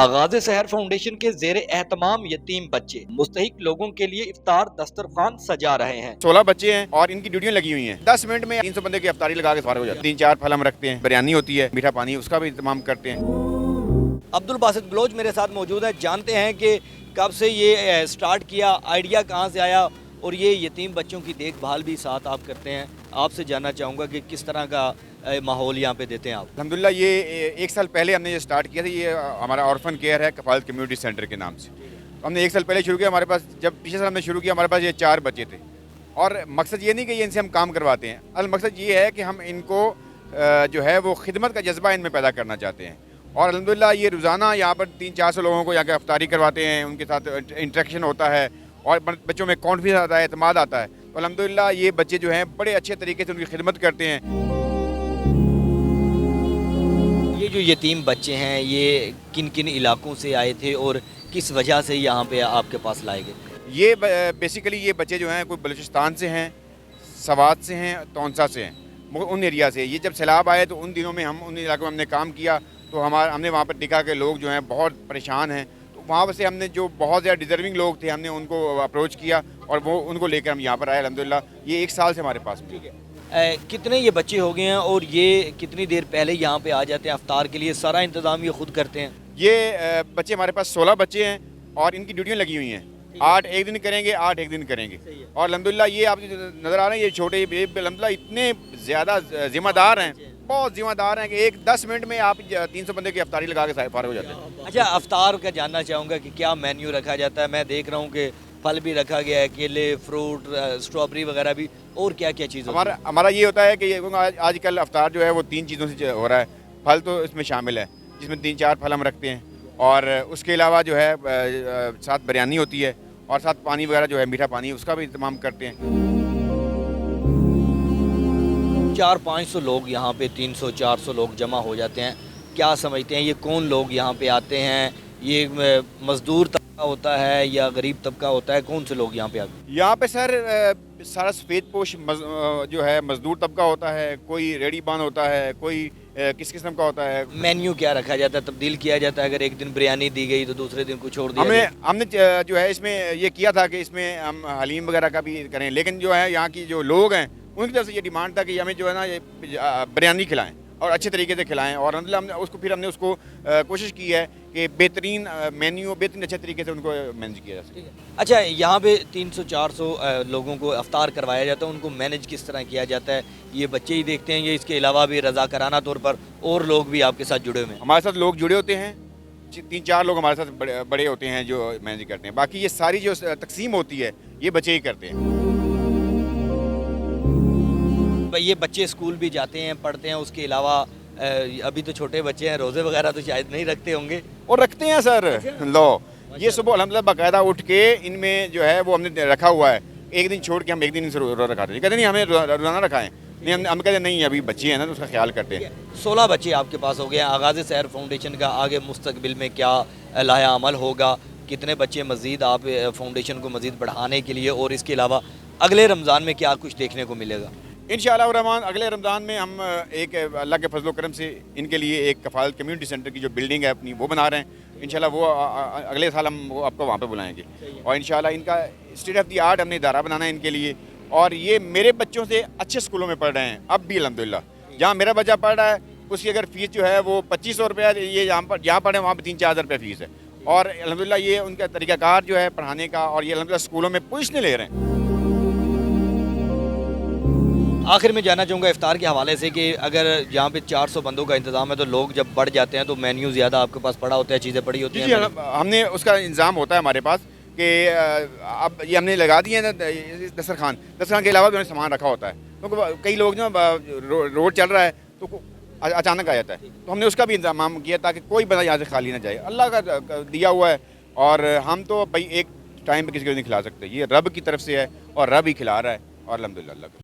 आगाज़ सहर फाउंडेशन के ज़ेर एहतमाम यतीम बच्चे मुस्तहिक लोगों के लिए इफ्तार दस्तरखान सजा रहे हैं। 16 बच्चे हैं और इनकी ड्यूटियां लगी हुई हैं। 10 मिनट में 300 बंदे की इफ्तारी लगा के फारिग हो जाते हैं। 3-4 फल हम रखते हैं, बिरयानी होती है, मीठा पानी उसका भी इंतजाम करते हैं। अब्दुल बासित बलोच मेरे साथ मौजूद है। जानते हैं कि कब से ये स्टार्ट किया, आइडिया कहाँ से आया और ये यतीम बच्चों की देखभाल भी साथ आप करते हैं। आपसे जानना चाहूँगा कि किस तरह का माहौल यहाँ पे देते हैं आप। अल्हम्दुलिल्लाह ये 1 साल पहले हमने ये स्टार्ट किया था। ये हमारा ऑर्फन केयर है कफालत कम्युनिटी सेंटर के नाम से। तो हमने 1 साल पहले शुरू किया। हमारे पास जब पिछले साल हमने शुरू किया हमारे पास ये 4 बच्चे थे और मकसद ये नहीं कि ये इनसे हम काम करवाते हैं। अल मकसद ये है कि हम इनको जो है वो खिदमत का जज्बा इनमें पैदा करना चाहते हैं। और अल्हम्दुलिल्लाह ये रोज़ाना यहाँ पर 300-400 लोगों को यहाँ के इफ्तारी करवाते हैं, उनके साथ इंटरेक्शन होता है और बच्चों में कॉन्फिडेंस आता है, एतमाद आता है। तो अल्हम्दुलिल्लाह ये बच्चे जो हैं बड़े अच्छे तरीके से उनकी खिदमत करते हैं। ये जो यतीम बच्चे हैं ये किन किन इलाकों से आए थे और किस वजह से यहाँ पे आपके पास लाए गए? ये बेसिकली ये बच्चे जो हैं कोई बलूचिस्तान से हैं, सवात से हैं, तौंसा से हैं, उन एरिया से। ये जब सैलाब आए तो उन दिनों में हम उन इलाकों में हमने काम किया तो हमने वहाँ पर देखा कि लोग जो हैं बहुत परेशान हैं। तो वहाँ से हमने जो बहुत ज़्यादा डिज़र्विंग लोग थे हमने उनको अप्रोच किया और वो उनको लेकर हम यहाँ पर आए। अल्हम्दुलिल्लाह ये 1 साल से हमारे पास में। ठीक है। कितने ये बच्चे हो गए हैं और ये कितनी देर पहले यहाँ पे आ जाते हैं इफ्तार के लिए? सारा इंतज़ाम ये खुद करते हैं? ये बच्चे हमारे पास 16 बच्चे हैं और इनकी ड्यूटियाँ लगी हुई हैं। 8 एक दिन करेंगे, 8 एक दिन करेंगे। और अल्हम्दुलिल्लाह ये आप नज़र आ रहे हैं ये छोटे अल्हम्दुलिल्लाह इतने ज़्यादा ज़िम्मेदार हैं, बहुत ज़िम्मेदार हैं कि 10 मिनट में आप 300 बंदे की इफ्तारी लगा के फारिग हो जाते हैं। अच्छा, इफ्तार का जानना चाहूँगा कि क्या मेन्यू रखा जाता है? मैं देख रहा हूँ कि फल भी रखा गया है, केले, फ्रूट, स्ट्रॉबेरी वगैरह भी, और क्या क्या चीज़? हमारा ये होता है कि आजकल इफ्तार जो है वो 3 चीज़ों से हो रहा है। फल तो इसमें शामिल है जिसमें 3-4 फल हम रखते हैं और उसके अलावा जो है साथ बिरयानी होती है और साथ पानी वगैरह जो है मीठा पानी उसका भी इंतजाम करते हैं। 400-500 लोग यहाँ पे 300-400 लोग जमा हो जाते हैं। क्या समझते हैं ये कौन लोग यहाँ पे आते हैं? ये मज़दूर तबका होता है या गरीब तबका होता है? कौन से लोग यहाँ पे आते हैं? यहाँ पे सर सारा सफ़ेद पोश जो है मज़दूर तबका होता है, कोई रेडी बान होता है, कोई किस किस्म का होता है। मेन्यू क्या रखा जाता है? तब्दील किया जाता है? अगर एक दिन बिरयानी दी गई तो दूसरे दिन कुछ और दिया गया? हमने जो है इसमें ये किया था कि इसमें हम हलीम वगैरह का भी करें, लेकिन जो है यहाँ की जो लोग हैं उनकी तरफ से ये डिमांड था कि हमें जो है ना ये बिरयानी खिलाएं और अच्छे तरीके से खिलाएं। और हमने उसको कोशिश की है कि बेहतरीन मेन्यू बेहतरीन अच्छे तरीके से उनको मैनेज किया जा सके। अच्छा, यहाँ पे 300-400 लोगों को इफ्तार करवाया जाता है, उनको मैनेज किस तरह किया जाता है? ये बच्चे ही देखते हैं या इसके अलावा भी रज़ाकाराना तौर पर और लोग भी आपके साथ जुड़े हुए हैं? हमारे साथ लोग जुड़े होते हैं, 3-4 लोग हमारे साथ बड़े होते हैं जो मैनेज करते हैं। बाकी ये सारी जो तकसीम होती है ये बच्चे ही करते हैं। ये बच्चे स्कूल भी जाते हैं, पढ़ते हैं, उसके अलावा अभी तो छोटे बच्चे हैं, रोज़े वगैरह तो शायद नहीं रखते होंगे? और रखते हैं सर। लो ये सुबह अल्हम्दुलिल्लाह बाकायदा उठ के इनमें जो है वो हमने रखा हुआ है। एक दिन छोड़ के हम एक दिन इनसे रोज़ा रखाते हैं। कहते नहीं हमें रोज़ाना रखाएं, नहीं हम कहते नहीं अभी बच्चे हैं ना तो उसका ख्याल करते हैं। 16 बच्चे आपके पास हो गए हैं। आगाज़ सहर फाउंडेशन का आगे मुस्तकबिल में क्या लाया अमल होगा? कितने बच्चे मज़ीद आप फाउंडेशन को मज़ीद बढ़ाने के लिए, और इसके अलावा अगले रमज़ान में क्या कुछ देखने को मिलेगा? इंशाअल्लाह रहमान अगले रमज़ान में हम एक अल्लाह के फजल करम से इनके लिए एक कफालत कम्युनिटी सेंटर की जो बिल्डिंग है अपनी वो बना रहे हैं। इंशाअल्लाह वो अगले साल हम वो आपको वहाँ पे बुलाएंगे और इंशाअल्लाह इनका स्टेट ऑफ द आर्ट हमने इदारा बनाना है इनके लिए। और ये मेरे बच्चों से अच्छे स्कूलों में पढ़ रहे हैं अब भी अल्हम्दुलिल्लाह। जहाँ मेरा बच्चा पढ़ रहा है उसकी अगर फ़ीस जो है वो 2500 रुपया, ये जहाँ पढ़े वहाँ पर 3-4 हज़ार रुपये फ़ीस है। और अल्हम्दुलिल्लाह ये उनका तरीक़ाकार जो है पढ़ाने का, और ये अल्हम्दुलिल्लाह स्कूलों में पोजीशनें ले रहे हैं। आखिर में जानना चाहूँगा इफ्तार के हवाले से कि अगर यहाँ पे 400 बंदों का इंतज़ाम है तो लोग जब बढ़ जाते हैं तो मेन्यू ज़्यादा आपके पास पड़ा होता है, चीज़ें पड़ी होती हैं? जी हमने उसका इंतज़ाम होता है हमारे पास कि अब ये हमने लगा दिए ना दस्तरखान के अलावा भी हमने सामान रखा होता है। तो कई लोग जो रोड चल रहा है तो अचानक आ जाता है, तो हमने उसका भी इंतजाम किया ताकि कोई बंदा यहाँ से खाली ना जाए। अल्लाह का दिया हुआ है और हम तो भाई एक टाइम पे किसी को नहीं खिला सकते, ये रब की तरफ से है और रब ही खिला रहा है और अल्हम्दुलिल्लाह।